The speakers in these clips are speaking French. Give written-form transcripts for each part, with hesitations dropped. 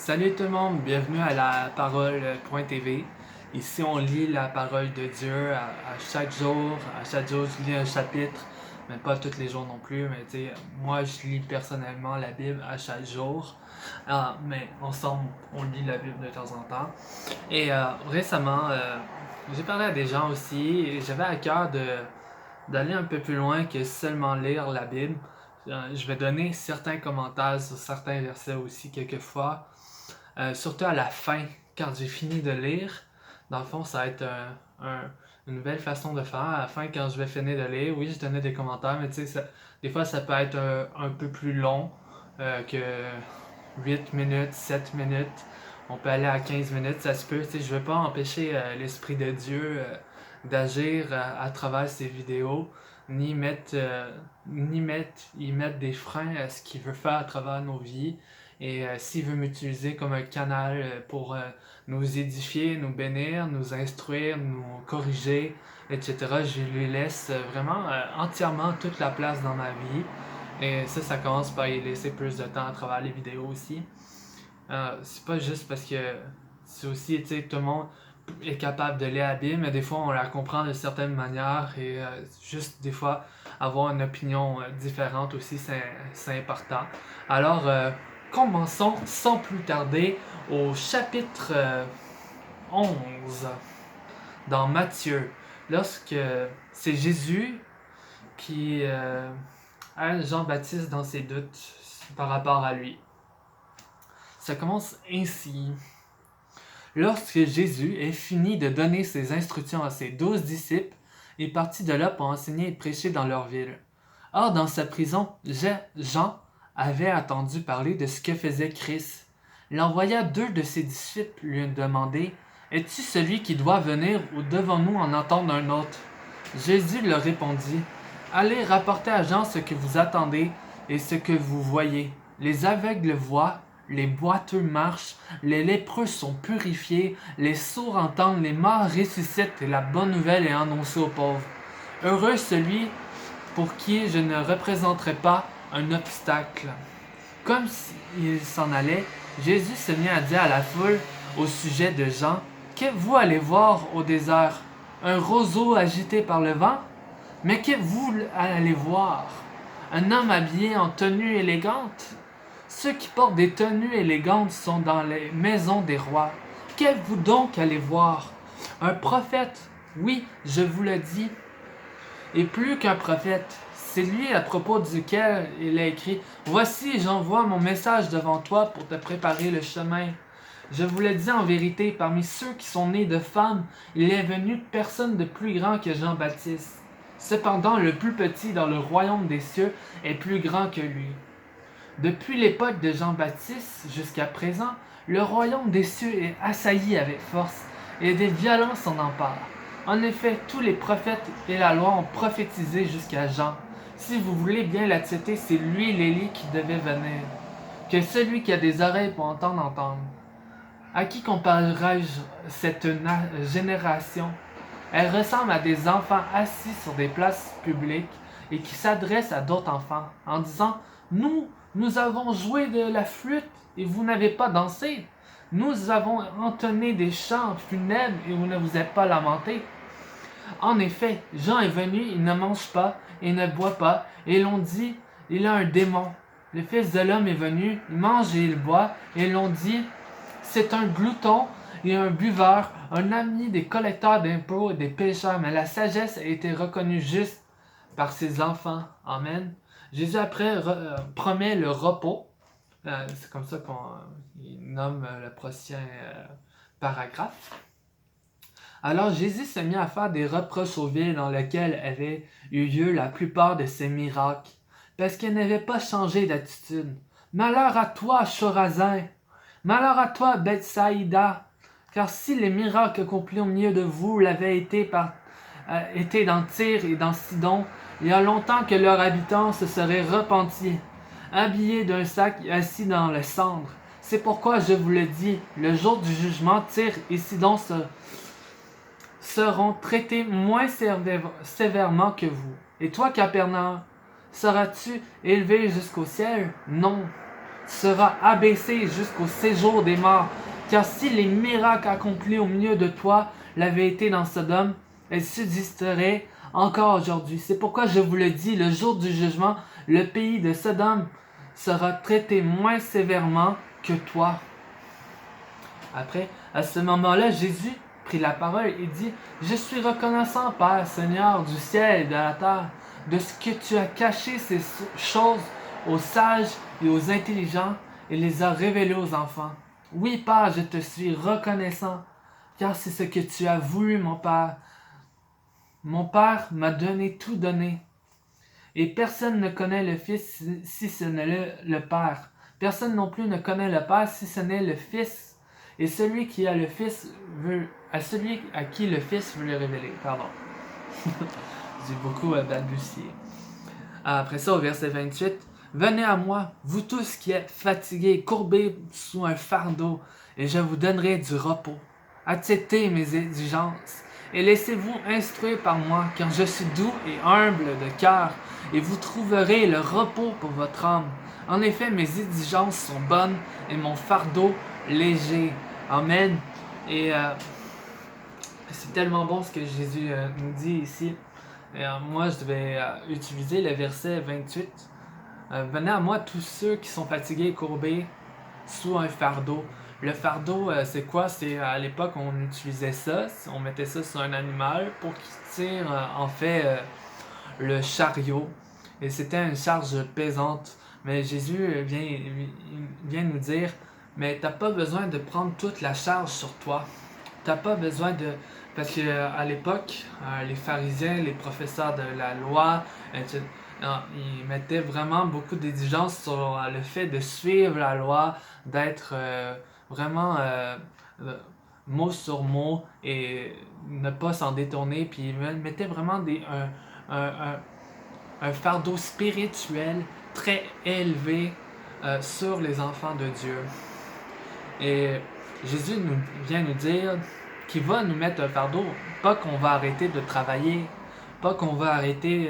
Salut tout le monde, bienvenue à la parole.tv. Ici, on lit la parole de Dieu à chaque jour. À chaque jour, je lis un chapitre, mais pas tous les jours non plus. Mais tu sais, moi, je lis personnellement la Bible à chaque jour. Mais ensemble, on lit la Bible de temps en temps. Et récemment, j'ai parlé à des gens aussi et j'avais à cœur d'aller un peu plus loin que seulement lire la Bible. Je vais donner certains commentaires sur certains versets aussi quelquefois. Surtout à la fin, quand j'ai fini de lire, dans le fond, ça va être une nouvelle façon de faire. À la fin, quand je vais finir de lire, oui, je donnais des commentaires, mais tu sais, des fois, ça peut être un peu plus long que 8 minutes, 7 minutes. On peut aller à 15 minutes, ça se peut. Tu sais, je ne veux pas empêcher l'Esprit de Dieu d'agir à travers ces vidéos, y mettre des freins à ce qu'il veut faire à travers nos vies. Et s'il veut m'utiliser comme un canal pour nous édifier, nous bénir, nous instruire, nous corriger, etc., je lui laisse vraiment entièrement toute la place dans ma vie. Et ça commence par y laisser plus de temps à travers les vidéos aussi. C'est pas juste parce que c'est aussi, tu sais, tout le monde est capable de lire la Bible, mais des fois on la comprend de certaines manières et juste des fois avoir une opinion différente aussi, c'est important. Alors, commençons sans plus tarder au chapitre 11 dans Matthieu, lorsque c'est Jésus qui aide Jean-Baptiste dans ses doutes par rapport à lui. Ça commence ainsi. Lorsque Jésus ait fini de donner ses instructions à ses 12 disciples, il partit de là pour enseigner et prêcher dans leur ville. Or, dans sa prison, Jean avait entendu parler de ce que faisait Christ. Il envoya 2 de ses disciples lui demander « Es-tu celui qui doit venir ou devons-nous en entendre un autre ?» Jésus leur répondit « Allez rapporter à Jean ce que vous attendez et ce que vous voyez. Les aveugles voient, les boiteux marchent, les lépreux sont purifiés, les sourds entendent, les morts ressuscitent et la bonne nouvelle est annoncée aux pauvres. Heureux celui pour qui je ne représenterai pas un obstacle. » Comme il s'en allait, Jésus se mit à dire à la foule au sujet de Jean, « Qu'êtes-vous allé voir au désert? Un roseau agité par le vent? Mais qu'êtes-vous allé voir? Un homme habillé en tenue élégante? Ceux qui portent des tenues élégantes sont dans les maisons des rois. Qu'êtes-vous donc allé voir? Un prophète? Oui, je vous le dis. Et plus qu'un prophète, c'est lui à propos duquel il a écrit « Voici, j'envoie mon message devant toi pour te préparer le chemin. » Je vous le dis en vérité, parmi ceux qui sont nés de femmes, il est venu personne de plus grand que Jean-Baptiste. Cependant, le plus petit dans le royaume des cieux est plus grand que lui. Depuis l'époque de Jean-Baptiste jusqu'à présent, le royaume des cieux est assailli avec force et des violences s'en emparent. En effet, tous les prophètes et la loi ont prophétisé jusqu'à Jean. Si vous voulez bien l'accepter, c'est lui l'Élie qui devait venir. Que celui qui a des oreilles pour entendre, entende. À qui comparerai-je cette génération? Elle ressemble à des enfants assis sur des places publiques et qui s'adressent à d'autres enfants en disant « Nous avons joué de la flûte et vous n'avez pas dansé. Nous avons entonné des chants funèbres et vous ne vous êtes pas lamenté. » En effet, Jean est venu, il ne mange pas et ne boit pas, et l'on dit « Il a un démon. » Le Fils de l'homme est venu, il mange et il boit, et l'on dit « C'est un glouton et un buveur, un ami des collecteurs d'impôts et des pécheurs, mais la sagesse a été reconnue juste par ses enfants. » Amen. Jésus après promet le repos. C'est comme ça qu'on nomme le prochain paragraphe. Alors Jésus se mit à faire des reproches aux villes dans lesquelles avaient eu lieu la plupart de ses miracles, parce qu'elles n'avaient pas changé d'attitude. « Malheur à toi, Chorazin! Malheur à toi, Bethsaïda! Car si les miracles accomplis au milieu de vous l'avaient été dans Tyr et dans Sidon, il y a longtemps que leurs habitants se seraient repentis, habillés d'un sac et assis dans les cendres. C'est pourquoi je vous le dis, le jour du jugement, Tyr et Sidon seront traités moins sévèrement que vous. Et toi, Capernaum, seras-tu élevé jusqu'au ciel? Non. sera abaissé jusqu'au séjour des morts. Car si les miracles accomplis au milieu de toi l'avaient été dans Sodome, elle subsisterait encore aujourd'hui. C'est pourquoi je vous le dis, le jour du jugement, le pays de Sodome sera traité moins sévèrement que toi. Après, à ce moment-là, Jésus prit la parole et dit, « Je suis reconnaissant, Père, Seigneur du ciel et de la terre, de ce que tu as caché ces choses aux sages et aux intelligents et les as révélées aux enfants. Oui, Père, je te suis reconnaissant, car c'est ce que tu as voulu, mon Père. Mon Père m'a tout donné, et personne ne connaît le Fils si ce n'est le Père. Personne non plus ne connaît le Père si ce n'est le Fils. Et celui qui a le Fils veut, à celui à qui le Fils veut le révéler. » Pardon. J'ai beaucoup balbutié. Après ça, au verset 28, « Venez à moi, vous tous qui êtes fatigués, courbés sous un fardeau, et je vous donnerai du repos. Acceptez mes exigences, et laissez-vous instruire par moi, car je suis doux et humble de cœur, et vous trouverez le repos pour votre âme. En effet, mes exigences sont bonnes, et mon fardeau léger. » Amen. Et c'est tellement bon ce que Jésus nous dit ici. Et, moi, je vais utiliser le verset 28. Venez à moi tous ceux qui sont fatigués et courbés sous un fardeau. Le fardeau, c'est quoi? C'est à l'époque, on utilisait ça. On mettait ça sur un animal pour qu'il tire, en fait, le chariot. Et c'était une charge pesante. Mais Jésus vient nous dire, mais t'as pas besoin de prendre toute la charge sur toi. T'as pas besoin de... Parce que à l'époque, les pharisiens, les professeurs de la loi, etc., ils mettaient vraiment beaucoup d'exigences sur le fait de suivre la loi, d'être vraiment mot sur mot et ne pas s'en détourner. Puis ils mettaient vraiment un fardeau spirituel très élevé sur les enfants de Dieu. Et Jésus vient nous dire qu'il va nous mettre un fardeau, pas qu'on va arrêter de travailler, pas qu'on va arrêter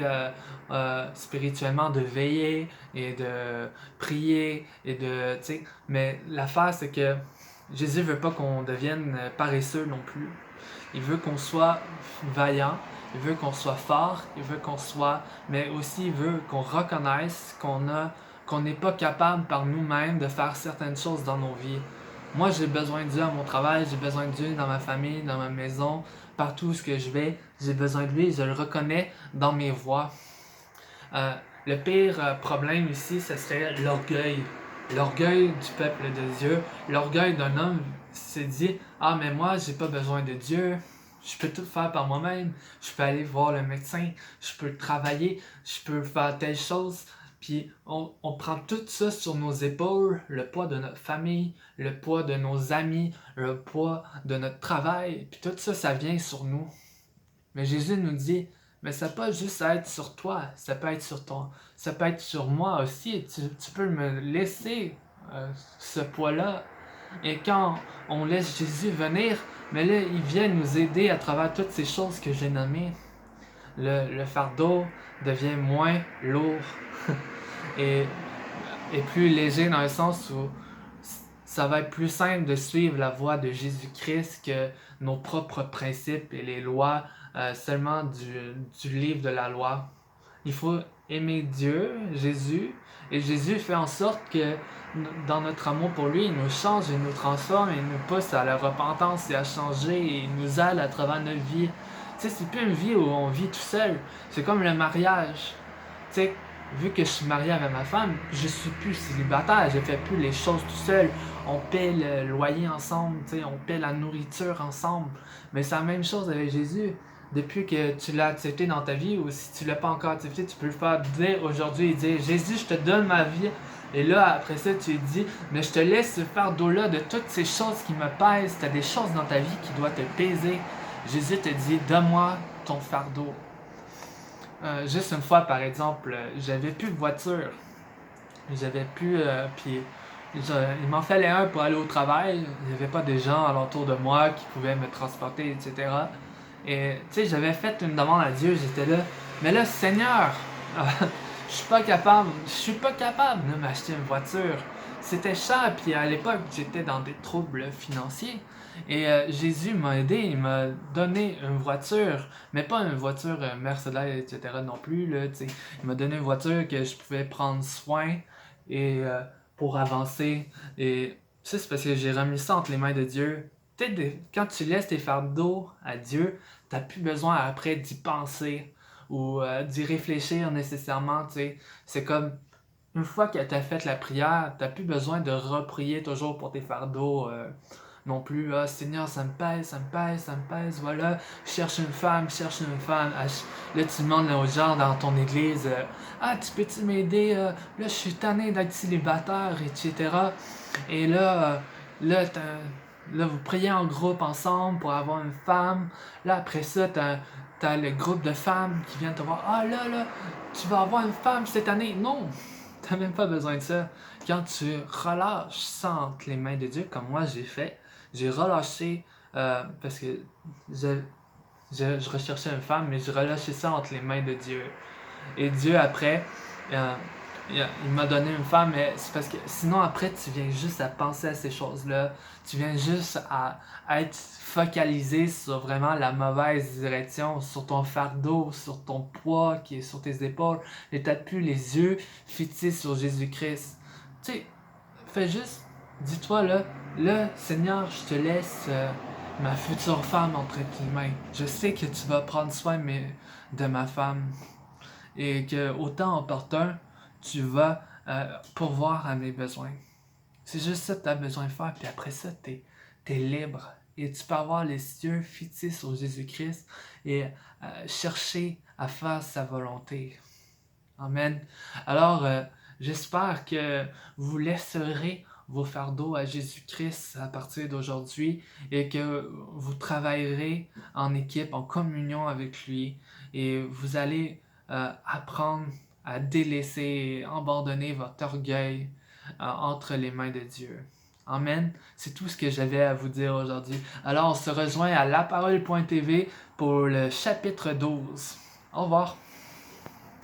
spirituellement de veiller et de prier et de, tu sais, mais l'affaire c'est que Jésus veut pas qu'on devienne paresseux non plus. Il veut qu'on soit vaillant, il veut qu'on soit fort, il veut qu'on soit, mais aussi il veut qu'on reconnaisse qu'on n'est pas capable par nous-mêmes de faire certaines choses dans nos vies. Moi, j'ai besoin de Dieu à mon travail, j'ai besoin de Dieu dans ma famille, dans ma maison, partout où je vais, j'ai besoin de lui, je le reconnais dans mes voies. Le pire problème ici, ce serait l'orgueil. L'orgueil du peuple de Dieu, l'orgueil d'un homme se dit « Ah, mais moi, j'ai pas besoin de Dieu, je peux tout faire par moi-même, je peux aller voir le médecin, je peux travailler, je peux faire telle chose. » Puis on prend tout ça sur nos épaules, le poids de notre famille, le poids de nos amis, le poids de notre travail, puis tout ça, ça vient sur nous. Mais Jésus nous dit, mais ça peut pas juste être sur toi, ça peut être sur toi, ça peut être sur moi aussi, tu peux me laisser ce poids-là. Et quand on laisse Jésus venir, mais là, il vient nous aider à travers toutes ces choses que j'ai nommées. Le fardeau devient moins lourd et plus léger dans le sens où ça va être plus simple de suivre la voie de Jésus-Christ que nos propres principes et les lois seulement du livre de la loi. Il faut aimer Dieu, Jésus, et Jésus fait en sorte que dans notre amour pour lui, il nous change, il nous transforme, il nous pousse à la repentance et à changer, et il nous aide à travers notre vie. Tu sais, c'est plus une vie où on vit tout seul, c'est comme le mariage. Tu sais, vu que je suis marié avec ma femme, je suis plus célibataire, je fais plus les choses tout seul. On paie le loyer ensemble, tu sais, on paie la nourriture ensemble. Mais c'est la même chose avec Jésus. Depuis que tu l'as accepté dans ta vie, ou si tu l'as pas encore accepté, tu peux le faire dès aujourd'hui et dire « Jésus, je te donne ma vie. » Et là, après ça, tu dis « Mais je te laisse ce fardeau-là de toutes ces choses qui me pèsent. Tu as des choses dans ta vie qui doivent te peser. » Jésus te dit « Donne-moi ton fardeau. » Juste une fois, par exemple, j'avais plus de voiture. J'avais plus... puis il m'en fallait un pour aller au travail. Il n'y avait pas de gens alentour de moi qui pouvaient me transporter, etc. Et tu sais, j'avais fait une demande à Dieu, j'étais là, mais là, Seigneur, je suis pas capable de m'acheter une voiture. c'était cher, puis à l'époque, j'étais dans des troubles financiers. Et Jésus m'a aidé, il m'a donné une voiture, mais pas une voiture Mercedes, etc. non plus, là, tu sais. Il m'a donné une voiture que je pouvais prendre soin et pour avancer. Et ça, c'est parce que j'ai remis ça entre les mains de Dieu. Peut-être quand tu laisses tes fardeaux à Dieu, t'as plus besoin après d'y penser ou d'y réfléchir nécessairement, tu sais. C'est comme une fois que tu as fait la prière, tu n'as plus besoin de reprier toujours pour tes fardeaux non plus. Ah, Seigneur, ça me pèse, ça me pèse, ça me pèse. Voilà, je cherche une femme, je cherche une femme. Ah, là, tu demandes aux gens dans ton église ah, tu peux-tu m'aider là, je suis tanné d'être célibataire, etc. Et là, là, vous priez en groupe ensemble pour avoir une femme. Là, après ça, t'as le groupe de femmes qui viennent te voir. Ah, là, tu vas avoir une femme cette année. Non! T'as même pas besoin de ça. Quand tu relâches ça entre les mains de Dieu, comme moi j'ai fait, j'ai relâché parce que je, je recherchais une femme, mais j'ai relâché ça entre les mains de Dieu. Et Dieu, après, euh, il m'a donné une femme, mais c'est parce que sinon, après, tu viens juste à penser à ces choses-là. Tu viens juste à être focalisé sur vraiment la mauvaise direction, sur ton fardeau, sur ton poids qui est sur tes épaules. Et t'as plus les yeux fixés sur Jésus-Christ. Tu sais, fais juste, dis-toi là, Seigneur, je te laisse ma future femme entre tes mains. Je sais que tu vas prendre soin de ma femme et que au temps opportun, tu vas pourvoir à mes besoins. C'est juste ça que tu as besoin de faire, puis après ça, tu es libre. Et tu peux avoir les yeux fixés sur Jésus-Christ et chercher à faire sa volonté. Amen. Alors, j'espère que vous laisserez vos fardeaux à Jésus-Christ à partir d'aujourd'hui et que vous travaillerez en équipe, en communion avec lui et vous allez apprendre à délaisser, abandonner votre orgueil entre les mains de Dieu. Amen. C'est tout ce que j'avais à vous dire aujourd'hui. Alors, on se rejoint à laparole.tv pour le chapitre 12. Au revoir.